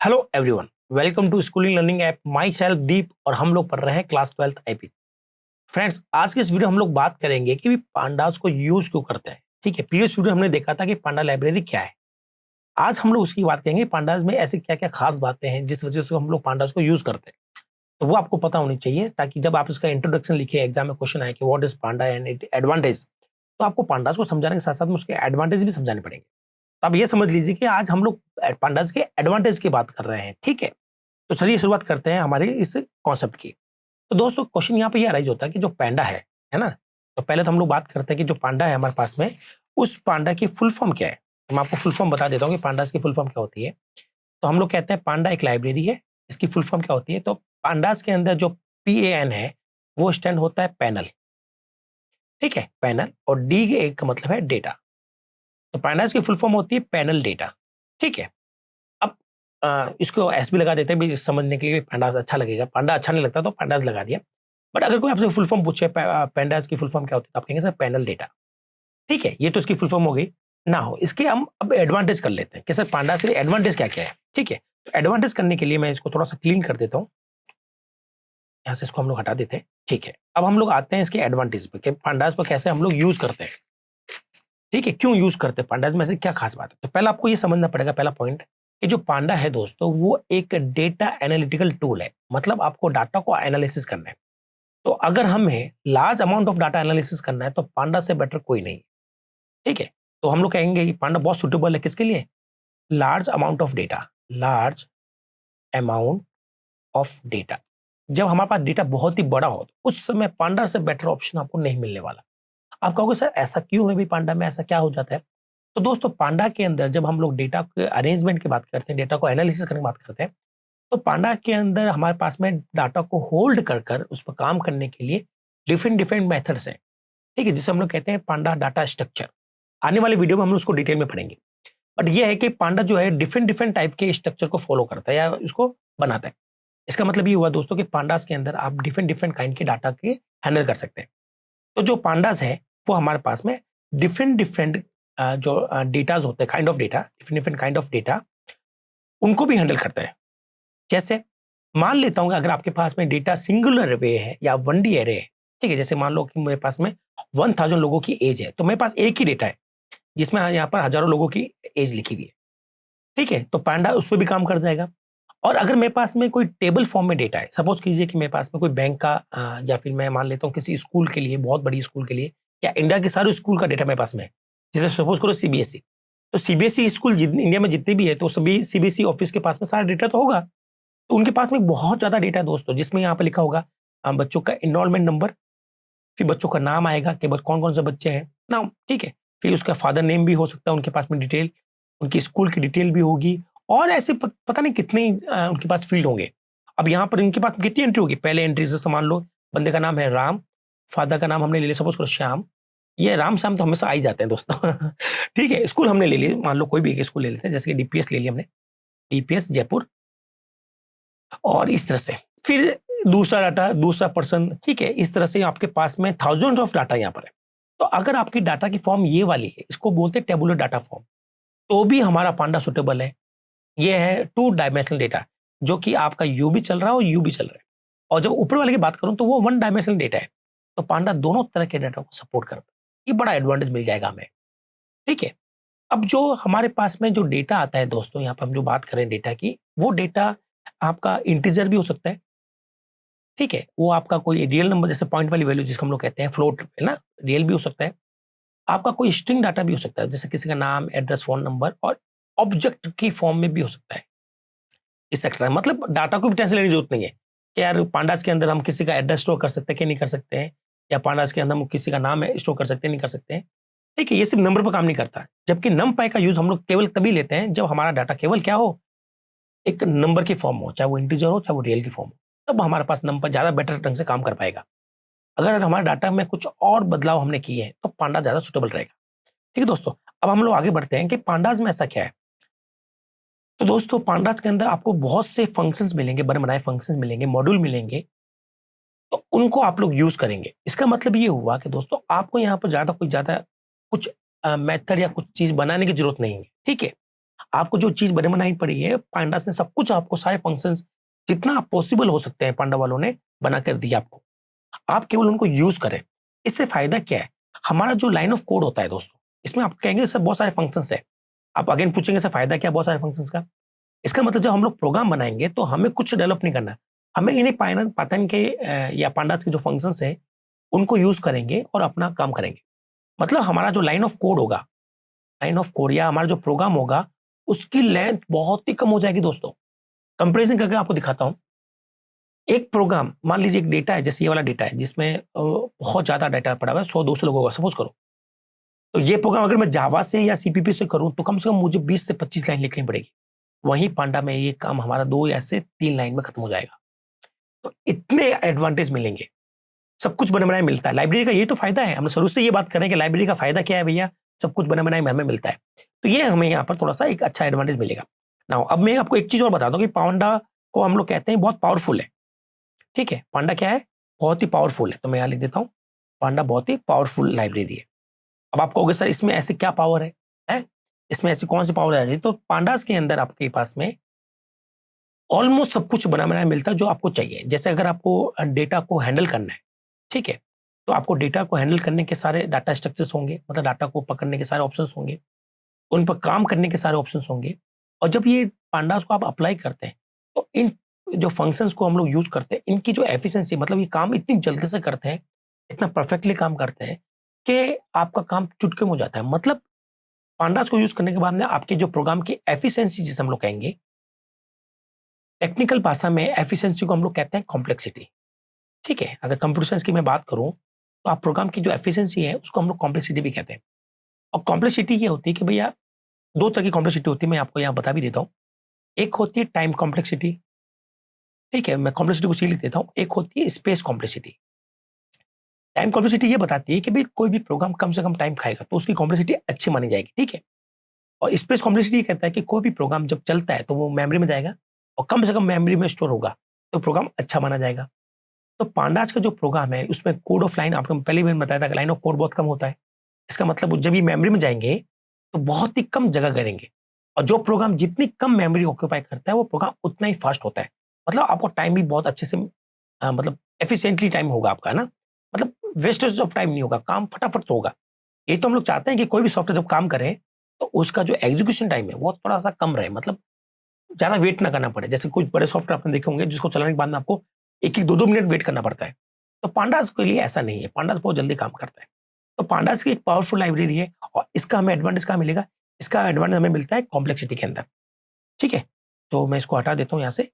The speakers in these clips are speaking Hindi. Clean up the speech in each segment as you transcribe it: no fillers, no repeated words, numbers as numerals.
Hello everyone, welcome to schooling learning app. Myself Deep और हम लोग पढ़ रहे हैं क्लास 12th आईपी। फ्रेंड्स, आज के इस वीडियो हम लोग बात करेंगे कि पांडास को यूज क्यों करते हैं। ठीक है, प्रीवियस वीडियो हमने देखा था कि पांडा लाइब्रेरी क्या है। आज हम लोग उसकी बात करेंगे, पांडास में ऐसी क्या क्या खास बातें हैं जिस वजह से हम लोग पांडास को यूज करते हैं। तो वो आपको पता होनी चाहिए, ताकि जब आप इसका इंट्रोडक्शन लिखे, एग्जाम में क्वेश्चन आए कि what is Panda and it advantage, तो आपको पांडास को समझाने के साथ साथ में उसके एडवांटेज भी समझाने पड़ेंगे। तो आप ये समझ लीजिए कि आज हम लोग पांडास के एडवांटेज की बात कर रहे हैं। ठीक है, तो चलिए शुरुआत करते हैं हमारे इस कॉन्सेप्ट की। तो दोस्तों, क्वेश्चन यहाँ पे ये अराइज होता है कि जो पांडा है ना। तो पहले तो हम लोग बात करते हैं कि जो पांडा है हमारे पास में, उस पांडा की फुल फॉर्म क्या है। मैं आपको फुल फॉर्म बता देता हूँ कि पांडास की फुल फॉर्म क्या होती है। तो हम लोग कहते हैं पांडा एक लाइब्रेरी है। इसकी फुल फॉर्म क्या होती है? तो पांडास के अंदर जो PAN है वो स्टैंड होता है पैनल। ठीक है, पैनल, और D का मतलब है डेटा। तो पांडास की फुल फॉर्म होती है पैनल डेटा। ठीक है, अब इसको एस भी लगा देते हैं भी समझने के लिए, पांडास अच्छा लगेगा। पांडा अच्छा नहीं लगता तो पांडास लगा दिया। बट अगर कोई आपसे फुल फॉर्म पूछे पांडास की फुल फॉर्म क्या होती है, तो आप कहेंगे सर पैनल डेटा। ठीक है, ये तो इसकी फुल फॉर्म हो गई ना। हो इसके हम अब एडवांटेज कर लेते हैं कि सर पांडास के एडवांटेज क्या क्या है। ठीक है, तो एडवांटेज करने के लिए मैं इसको थोड़ा सा क्लीन कर देता हूँ। यहाँ से इसको हम लोग हटा देते हैं। ठीक है, अब हम लोग आते हैं इसके एडवांटेज पे कि पांडास को कैसे हम लोग यूज करते हैं। ठीक है, क्यों यूज करते हैं पांडास में, से क्या खास बात है। तो पहला आपको ये समझना पड़ेगा, पहला पॉइंट, कि जो पांडा है दोस्तों, वो एक डेटा एनालिटिकल टूल है। मतलब आपको डाटा को एनालिसिस करना है। तो अगर हमें large amount of data analysis करना है तो पांडा से बेटर कोई नहीं है। ठीक है, तो हम लोग कहेंगे कि पांडा बहुत सुटेबल है किसके लिए? Large amount of data. Large amount of data, जब हमारे पास डेटा बहुत ही बड़ा हो तो उस समय पांडा से बेटर ऑप्शन आपको नहीं मिलने वाला। आप कहोगे सर ऐसा क्यों है भी, पांडा में ऐसा क्या हो जाता है? तो दोस्तों, पांडा के अंदर जब हम लोग डेटा के अरेंजमेंट की बात करते हैं, डेटा को एनालिसिस करने की बात करते हैं, तो पांडा के अंदर हमारे पास में डाटा को होल्ड कर कर उस पर काम करने के लिए डिफरेंट डिफरेंट मेथड्स हैं। ठीक है, जिसे हम लोग कहते हैं पांडा डाटा स्ट्रक्चर। आने वाले वीडियो में हम लोग उसको डिटेल में पढ़ेंगे। बट ये है कि पांडा जो है डिफरेंट डिफरेंट टाइप के स्ट्रक्चर को फॉलो करता है या उसको बनाता है। इसका मतलब ये हुआ दोस्तों कि पांडास के अंदर आप डिफरेंट डिफरेंट काइंड के डाटा के हैंडल कर सकते हैं। तो जो पांडास है वो हमारे पास में डिफरेंट डिफरेंट जो डेटाज होते हैं, kind of data, different different kind of data, उनको भी हैंडल करता है। जैसे मान लेता हूँ कि अगर आपके पास में डेटा सिंगुलर वे है या 1D एरे है। ठीक है, जैसे मान लो कि मेरे पास में 1000 लोगों की एज है, तो मेरे पास एक ही डेटा है जिसमें यहाँ पर हजारों लोगों की एज लिखी हुई है। ठीक है, तो पांडा उस पर भी काम कर जाएगा। और अगर मेरे पास में कोई टेबल फॉर्म में डेटा है, सपोज कीजिए कि मेरे पास में कोई बैंक का या फिर मैं मान लेता हूँ किसी स्कूल के लिए, बहुत बड़ी स्कूल के लिए, या इंडिया के सारे स्कूल का डेटा मेरे पास में है। जैसे सपोज करो CBSE। तो CBSE स्कूल इंडिया में जितने भी है, तो सभी CBSE ऑफिस के पास में सारा डेटा तो होगा। तो उनके पास में बहुत ज्यादा डेटा है दोस्तों, जिसमें यहाँ पर लिखा होगा बच्चों का इनरोलमेंट नंबर, फिर बच्चों का नाम आएगा कि कौन कौन से बच्चे हैं नाम। ठीक है, फिर उसका फादर नेम भी हो सकता है उनके पास में डिटेल, उनकी स्कूल की डिटेल भी होगी, और ऐसे पता नहीं कितने उनके पास फील्ड होंगे। अब यहाँ पर इनके पास कितनी एंट्री होगी? पहले एंट्री से मान लो बंदे का नाम है राम, फादर का नाम हमने ले लिया सपोज करो श्याम। ये राम श्याम तो हमेशा आ ही जाते हैं दोस्तों। ठीक है, स्कूल हमने ले लिया, मान लो कोई भी एक स्कूल ले लेते हैं, जैसे कि DPS ले लिया हमने, DPS जयपुर, और इस तरह से फिर दूसरा डाटा, दूसरा पर्सन। ठीक है, इस तरह से आपके पास में थाउजेंड्स ऑफ डाटा यहाँ पर है। तो अगर आपकी डाटा की फॉर्म ये वाली है, इसको बोलते हैं टेबुलर डाटा फॉर्म, तो भी हमारा पांडा सुटेबल है। ये है 2 डायमेंशनल डेटा, जो कि आपका यू भी चल रहा है और यू भी चल रहा है। और जब ऊपर वाले की बात करूं तो वो 1 डायमेंशनल डेटा है। तो पांडा दोनों तरह के डाटा को सपोर्ट करता है। ये बड़ा एडवांटेज मिल जाएगा हमें। ठीक है, अब जो हमारे पास में जो डेटा आता है दोस्तों, यहाँ पर हम जो बात करें डेटा की, वो डेटा आपका इंटीजर भी हो सकता है। ठीक है, वो आपका कोई रियल नंबर, जैसे पॉइंट वाली वैल्यू जिसको हम लोग कहते हैं फ्लोट है ना, रियल भी हो सकता है। आपका कोई स्ट्रिंग डाटा भी हो सकता है, जैसे किसी का नाम, एड्रेस, फोन नंबर, और ऑब्जेक्ट की फॉर्म में भी हो सकता है। इस सेक्टर में मतलब डाटा को भी टेंशन लेने की जरूरत नहीं है कि यार पांडास के अंदर हम किसी का एड्रेस स्टोर कर सकते हैं कि नहीं कर सकते हैं, या पांडास के अंदर हम किसी का नाम स्टोर कर सकते हैं नहीं कर सकते हैं। ठीक है, ये सिर्फ नंबर पर काम नहीं करता। जबकि नमपाई का यूज हम लोग केवल तभी लेते हैं जब हमारा डाटा केवल क्या हो, एक नंबर की फॉर्म हो, चाहे वो इंटीजर हो चाहे वो रियल की फॉर्म हो, तब हमारे पास नमपाई ज्यादा बेटर ढंग से काम कर पाएगा। अगर हमारे डाटा में कुछ और बदलाव हमने किए हैं तो पांडा ज्यादा सुटेबल रहेगा। ठीक है दोस्तों, अब हम लोग आगे बढ़ते हैं कि पांडास में ऐसा क्या है। तो दोस्तों, पांडास के अंदर आपको बहुत से फंक्शंस मिलेंगे, बने बनाए फंक्शंस मिलेंगे, मॉड्यूल मिलेंगे। तो उनको आप लोग यूज करेंगे। इसका मतलब ये हुआ कि दोस्तों, आपको यहाँ पर ज्यादा कुछ मेथड या कुछ चीज बनाने की जरूरत नहीं है। ठीक है, आपको जो चीज बने बनाई पड़ी है, पांडास ने सब कुछ आपको सारे फंक्शंस जितना पॉसिबल हो सकते हैं पांडा वालों ने बना कर दिया आपको। आप केवल उनको यूज करें। इससे फायदा क्या है? हमारा जो लाइन ऑफ कोड होता है दोस्तों, इसमें आप कहेंगे सर बहुत सारे फंक्शंस है। आप अगेन पूछेंगे सर फायदा क्या बहुत सारे फंक्शंस का? इसका मतलब जब हम लोग प्रोग्राम बनाएंगे तो हमें कुछ डेवलप नहीं करना है। हमें इन्हीं पाइथन के या पांडास के जो फंक्शंस है उनको यूज करेंगे और अपना काम करेंगे। मतलब हमारा जो लाइन ऑफ कोड होगा, लाइन ऑफ कोड या हमारा जो प्रोग्राम होगा, उसकी लेंथ बहुत ही कम हो जाएगी दोस्तों। कंपेरिजन करके आपको दिखाता हूं। एक प्रोग्राम मान लीजिए, एक डेटा है, जैसे ये वाला डेटा है जिसमें बहुत ज्यादा डेटा पड़ा हुआ है, 100-200 लोगों का सपोज करो। तो ये प्रोग्राम अगर मैं जावा से या सीपीपी से करूं तो कम से कम मुझे 20 से 25 लाइन लिखनी पड़ेगी। वहीं पांडा में ये काम हमारा 2 या से 3 लाइन में खत्म हो जाएगा। तो इतने एडवांटेज मिलेंगे। सब कुछ बने बनाए मिलता है। लाइब्रेरी का ये तो फायदा है। हम शुरू से ये बात कर रहे हैं कि लाइब्रेरी का फायदा क्या है भैया? सब कुछ बने बनाए हमें मिलता है। तो ये हमें यहाँ पर थोड़ा सा एक अच्छा एडवांटेज मिलेगा। नाउ अब मैं आपको एक चीज और बता दूं कि पांडा को हम लोग कहते हैं बहुत पावरफुल है। ठीक है, पांडा क्या है? बहुत ही पावरफुल है। तो मैं यहाँ लिख देता हूँ, पांडा बहुत ही पावरफुल लाइब्रेरी है। अब आप कहोगे सर इसमें ऐसे क्या पावर है? इसमें ऐसी कौन सी पावर आ जाती है? तो पांडास के अंदर आपके पास में ऑलमोस्ट सब कुछ बना बनाया मिलता है जो आपको चाहिए। जैसे अगर आपको डेटा को हैंडल करना है, ठीक है, तो आपको डेटा को हैंडल करने के सारे डाटा स्ट्रक्चर्स होंगे, मतलब डाटा को पकड़ने के सारे ऑप्शंस होंगे, उन पर काम करने के सारे ऑप्शंस होंगे। और जब ये पांडास को आप अप्लाई करते हैं तो इन जो फंक्शंस को हम लोग यूज करते हैं, इनकी जो एफिशिएंसी, मतलब ये काम इतनी जल्दी से करते हैं, इतना परफेक्टली काम करते हैं कि आपका काम चुटकी में हो जाता है। मतलब पांडास को यूज करने के बाद में आपके जो प्रोग्राम की एफिशिएंसी, जिसे हम लोग कहेंगे टेक्निकल भाषा में, एफिशिएंसी को हम लोग कहते हैं कॉम्प्लेक्सिटी। ठीक है, अगर कंप्यूटर साइंस की मैं बात करूं तो आप प्रोग्राम की जो एफिशिएंसी है उसको हम लोग कॉम्प्लेक्सिटी भी कहते हैं। और कॉम्प्लेक्सिटी ये होती है कि भैया 2 तरह की कॉम्प्लेक्सिटी होती है, मैं आपको यहाँ बता भी देता हूँ। एक होती है टाइम कॉम्प्लेक्सिटी, ठीक है, मैं कॉम्प्लेक्सिटी को सी लिख देता हूँ। एक होती है स्पेस कॉम्प्लेक्सिटी। टाइम कॉम्प्लेक्सिटी ये बताती है कि भाई कोई भी प्रोग्राम कम से कम टाइम खाएगा तो उसकी कॉम्प्लेक्सिटी अच्छी मानी जाएगी। ठीक है, और स्पेस कॉम्प्लेक्सिटी ये कहता है कि कोई भी प्रोग्राम जब चलता है तो वो मेमोरी में जाएगा और कम से कम मेमोरी में स्टोर होगा तो प्रोग्राम अच्छा माना जाएगा। तो पांडाज का जो प्रोग्राम है उसमें कोड ऑफ लाइन, आपको पहले भी मैंने बताया था कि लाइन ऑफ कोड बहुत कम होता है। इसका मतलब जब ये मेमोरी में जाएंगे तो बहुत ही कम जगह करेंगे, और जो प्रोग्राम जितनी कम मेमोरी ऑक्यूपाई करता है वो प्रोग्राम उतना ही फास्ट होता है। मतलब आपको टाइम भी बहुत अच्छे से मतलब एफिशिएंटली टाइम होगा आपका, है ना। मतलब वेस्टेज ऑफ टाइम नहीं होगा, काम फटाफट तो होगा। ये तो हम लोग चाहते हैं कि कोई भी सॉफ्टवेयर जब काम करे तो उसका जो एग्जीक्यूशन टाइम है वो थोड़ा सा कम रहे, मतलब ज्यादा वेट ना करना पड़े। जैसे कुछ बड़े सॉफ्टवेयर आपने देखे होंगे जिसको चलाने के बाद में आपको 1-1 2-2 मिनट वेट करना पड़ता है। तो पांडास के लिए ऐसा नहीं है, पांडास बहुत जल्दी काम करता है। तो पांडास की एक पावरफुल लाइब्रेरी है और इसका हमें एडवांटेज कहाँ मिलेगा? इसका एडवांटेज हमें मिलता है कॉम्प्लेक्सिटी के अंदर। ठीक है, तो मैं इसको हटा देता हूँ यहाँ से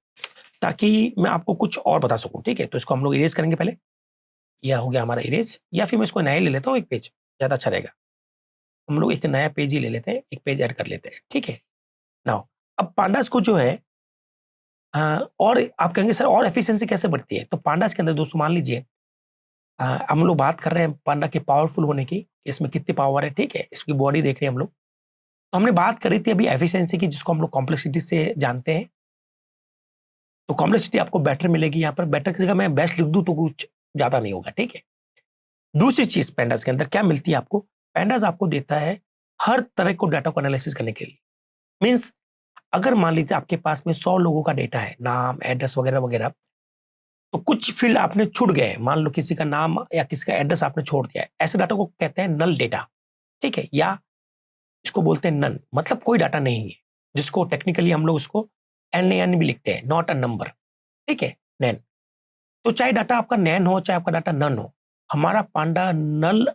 ताकि मैं आपको कुछ और बता सकूँ। ठीक है, तो इसको हम लोग इरेज करेंगे पहले। यह हो गया हमारा इरेज, या फिर मैं इसको नया ले लेता हूँ, एक पेज ज्यादा अच्छा रहेगा। हम लोग एक नया पेज ही ले लेते हैं, एक पेज ऐड कर लेते हैं। ठीक है, नाउ अब पांडास को जो है और आप कहेंगे सर और एफिशिएंसी कैसे बढ़ती है? तो पांडास के अंदर दोस्तों मान लीजिए हम लोग बात कर रहे हैं पांडा के पावरफुल होने की, इसमें कितनी पावर है। ठीक है, इसकी बॉडी देख रहे हैं हम लोग। तो हमने बात करी थी अभी एफिशिएंसी की, जिसको हम लोग कॉम्प्लेक्सिटी से जानते हैं। तो कॉम्प्लेक्सिटी आपको बेटर मिलेगी। यहाँ पर बेटर की जगह मैं बेस्ट लिख दूं तो कुछ ज्यादा नहीं होगा। ठीक है, दूसरी चीज पैंडास के अंदर क्या मिलती है आपको? पैंडास आपको देता है हर तरह को डाटा को एनालिसिस करने के लिए। मीन्स अगर मान लीजिए आपके पास में 100 लोगों का डेटा है, नाम, एड्रेस वगैरह वगैरह, तो कुछ फील्ड आपने छूट गए, मान लो किसी का नाम या किसी का एड्रेस आपने छोड़ दिया है, ऐसे डाटा को कहते हैं नल डेटा। ठीक है, या इसको बोलते हैं नन, मतलब कोई डाटा नहीं है, जिसको टेक्निकली हम लोग उसको एन एन भी लिखते हैं, नॉट अ नंबर। ठीक है, नैन। तो चाहे डाटा आपका नैन हो चाहे आपका डाटा नन हो, हमारा पांडा नल,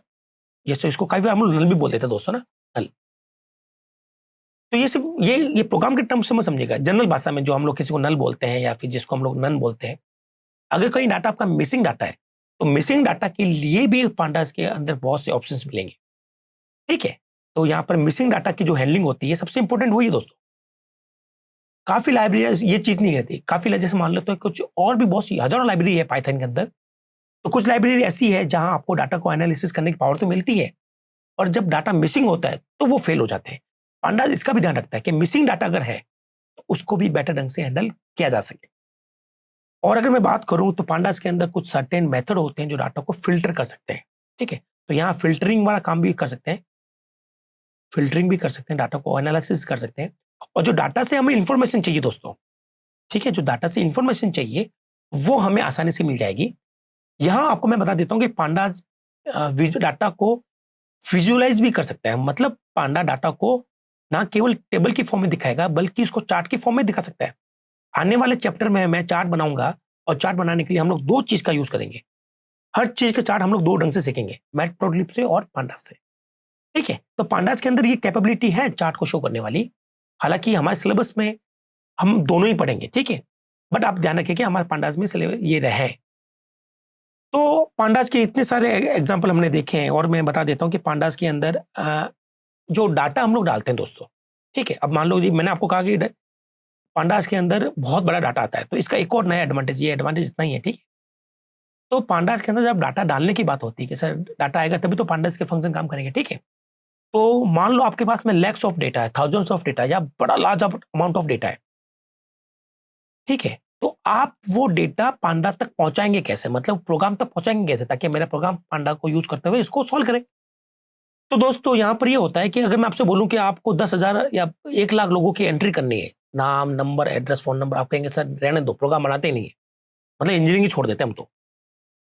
जैसे इसको कई बार हम लोग नल भी बोलते थे दोस्तों ना, नल। तो ये सिर्फ ये प्रोग्राम के टर्म्स में समझेगा, जनरल भाषा में जो हम लोग किसी को नल बोलते हैं या फिर जिसको हम लोग नन बोलते हैं। अगर कहीं डाटा आपका मिसिंग डाटा है तो मिसिंग डाटा के लिए भी पांडास के अंदर बहुत से ऑप्शंस मिलेंगे। ठीक है, तो यहाँ पर मिसिंग डाटा की जो हैंडलिंग होती है सबसे इंपॉर्टेंट वही है दोस्तों। काफी लाइब्रेरी ये चीज नहीं रहती, काफी जैसे मान लो तो कुछ और भी बहुत सी हजारों लाइब्रेरी है पाइथन के अंदर। तो कुछ लाइब्रेरी ऐसी है जहां आपको डाटा को एनालिसिस करने की पावर तो मिलती है, और जब डाटा मिसिंग होता है तो वो फेल हो जाते हैं। पांडास इसका भी ध्यान रखता है कि मिसिंग डाटा अगर है तो उसको भी बेटर ढंग से हैंडल किया जा सके। और अगर मैं बात करूं तो पांडास के अंदर कुछ सर्टेन मेथड होते हैं जो डाटा को फिल्टर कर सकते हैं। ठीक है, तो यहाँ फिल्टरिंग वाला काम भी कर सकते हैं, फिल्टरिंग भी कर सकते हैं, डाटा को एनालिसिस कर सकते हैं। और जो डाटा से हमें इंफॉर्मेशन चाहिए दोस्तों, ठीक है, जो डाटा से इंफॉर्मेशन चाहिए वो हमें आसानी से मिल जाएगी। यहाँ आपको मैं बता देता हूँ कि पांडाज डाटा को विजुअलाइज भी कर सकता है। मतलब पांडा डाटा को ना केवल टेबल की फॉर्म में दिखाएगा बल्कि उसको चार्ट की फॉर्म में दिखा सकता है। आने वाले चैप्टर में मैं चार्ट बनाऊंगा और चार्ट बनाने के लिए हम लोग दो चीज का यूज करेंगे। हर चीज का चार्ट हम लोग दो ढंग से सीखेंगे, मैटप्लोट्लिब से और पांडास से। ठीक है, तो पांडास के अंदर ये कैपेबिलिटी है चार्ट को शो करने वाली। हालांकि हमारे सिलेबस में हम दोनों ही पढ़ेंगे, ठीक है, बट आप ध्यान रखिए कि हमारे पांडास में सिलेबस ये रहे। तो पांडास के इतने सारे एग्जाम्पल हमने देखे हैं और मैं बता देता हूँ कि पांडास के अंदर जो डाटा हम लोग डालते हैं दोस्तों, ठीक है, अब मान लो जी मैंने आपको कहा कि पांडास के अंदर बहुत बड़ा डाटा आता है, तो इसका एक और नया एडवांटेज, ये एडवांटेज इतना ही है, ठीक है। तो पांडास के अंदर जब डाटा डालने की बात होती है कि सर डाटा आएगा तभी तो पांडास के फंक्शन काम करेंगे, ठीक है। तो मान लो आपके पास में लैक्स ऑफ डेटा है, थाउजेंड्स ऑफ डेटा या बड़ा लार्ज अमाउंट ऑफ डेटा है, ठीक है, तो आप वो डेटा पांडा तक पहुंचाएंगे कैसे, मतलब प्रोग्राम तक पहुंचाएंगे कैसे ताकि मेरा प्रोग्राम पांडा को यूज करते हुए इसको सॉल्व करे। तो दोस्तों यहां पर ये होता है कि अगर मैं आपसे बोलूं कि आपको 10,000 या 1 लाख लोगों की एंट्री करनी है, नाम, नंबर, एड्रेस, फोन नंबर, आप कहेंगे सर रहने दो, प्रोग्राम बनाते ही नहीं है, मतलब इंजीनियरिंग ही छोड़ देते हैं हम तो।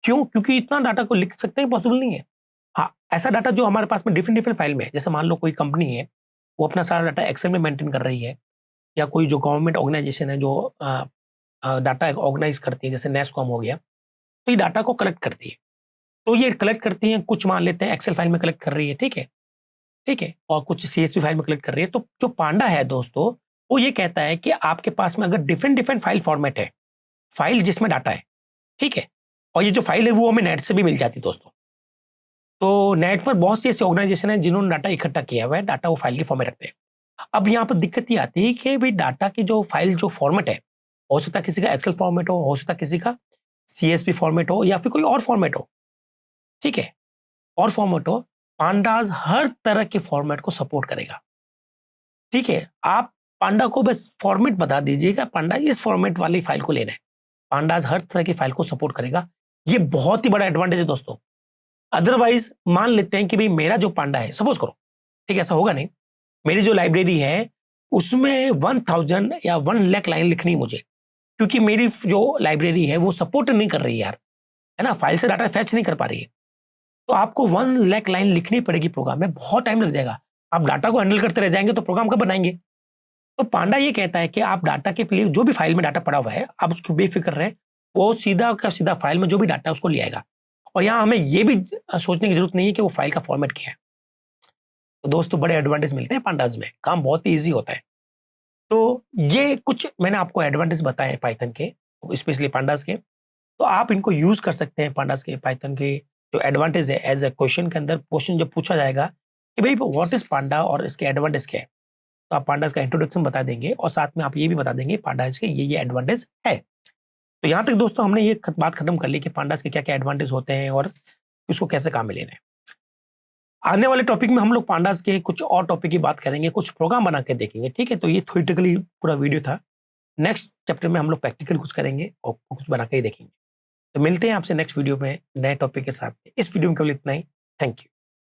क्यों? क्योंकि इतना डाटा को लिख सकते हैं, पॉसिबल नहीं है। हाँ, ऐसा डाटा जो हमारे पास में डिफरेंट डिफरेंट फाइल में है, जैसे मान लो कोई कंपनी है, वो अपना सारा डाटा एक्सेल में मेंटेन कर रही है, या कोई जो गवर्नमेंट ऑर्गेनाइजेशन है जो डाटा ऑर्गेनाइज करती है, जैसे नेस्कॉम हो गया, तो ये डाटा को कलेक्ट करती है। तो ये कलेक्ट करती है, कुछ मान लेते हैं एक्सेल फाइल में कलेक्ट कर रही है, ठीक है, ठीक है, और कुछ सीएसवी फाइल में कलेक्ट कर रही है। तो जो पांडा है दोस्तों, वो ये कहता है कि आपके पास में अगर डिफरेंट डिफरेंट फाइल फॉर्मेट है, फाइल जिसमें डाटा है, ठीक है, और ये जो फाइल है वो हमें नेट से भी मिल जाती है दोस्तों। तो नेट पर बहुत सी ऐसी ऑर्गेनाइजेशन है जिन्होंने डाटा इकट्ठा किया हुआ है, डाटा वो फाइल के फॉर्म में रखते हैं। अब यहाँ पर दिक्कत ये आती है कि भाई डाटा की जो फाइल जो फॉर्मेट है, हो सकता है किसी का एक्सेल फॉर्मेट हो सकता है किसी का सीएसवी फॉर्मेट हो, या फिर कोई और फॉर्मेट हो, ठीक है, और फॉर्मेट हो। पांडाज हर तरह के फॉर्मेट को सपोर्ट करेगा, ठीक है। आप पांडा को बस फॉर्मेट बता दीजिएगा, पांडा इस फॉर्मेट वाली फाइल को लेना है, पांडाज हर तरह की फाइल को सपोर्ट करेगा। ये बहुत ही बड़ा एडवांटेज है दोस्तों। अदरवाइज मान लेते हैं कि भाई मेरा जो पांडा है, सपोज करो, ठीक है, ऐसा होगा नहीं, मेरी जो लाइब्रेरी है उसमें 1000 या 1 लाख लाइन लिखनी है मुझे, क्योंकि मेरी जो लाइब्रेरी है वो सपोर्ट नहीं कर रही है यार, है ना, फाइल से डाटा फैच नहीं कर पा रही है। तो आपको 1 लाख लाइन लिखनी पड़ेगी प्रोग्राम में, बहुत टाइम लग जाएगा। आप डाटा को हैंडल करते रह जाएंगे तो प्रोग्राम कब बनाएंगे। तो पांडा ये कहता है कि आप डाटा के लिए जो भी फाइल में डाटा पड़ा हुआ है आप उसको बेफिक्र रहे, वो सीधा का सीधा फाइल में जो भी डाटा है उसको ले आएगा। और यहाँ हमें ये भी सोचने की जरूरत नहीं है कि वो फाइल का फॉर्मेट क्या है। तो दोस्तों बड़े एडवांटेज मिलते हैं पांडाज में, काम बहुत ही ईजी होता है। तो ये कुछ मैंने आपको एडवांटेज बताए हैं पाइथन के, स्पेशली पांडास के। तो आप इनको यूज कर सकते हैं, पांडास के, पाइथन के जो एडवांटेज है एज ए क्वेश्चन के अंदर क्वेश्चन जब पूछा जाएगा कि भाई व्हाट इज पांडा और इसके एडवांटेज क्या है, तो आप पांडास का इंट्रोडक्शन बता देंगे और साथ में आप ये भी बता देंगे पांडास के ये एडवांटेज है। तो यहाँ तक दोस्तों हमने ये बात खत्म कर ली कि पांडास के क्या क्या एडवांटेज होते हैं और उसको कैसे काम में लेना है। आने वाले टॉपिक में हम लोग पांडास के कुछ और टॉपिक की बात करेंगे, कुछ प्रोग्राम बना के देखेंगे, ठीक है। तो ये थ्योरेटिकली पूरा वीडियो था। नेक्स्ट चैप्टर में हम लोग प्रैक्टिकल कुछ करेंगे और कुछ बना के ही देखेंगे। तो मिलते हैं आपसे नेक्स्ट वीडियो में नए टॉपिक के साथ। इस वीडियो में केवल इतना ही। Thank you.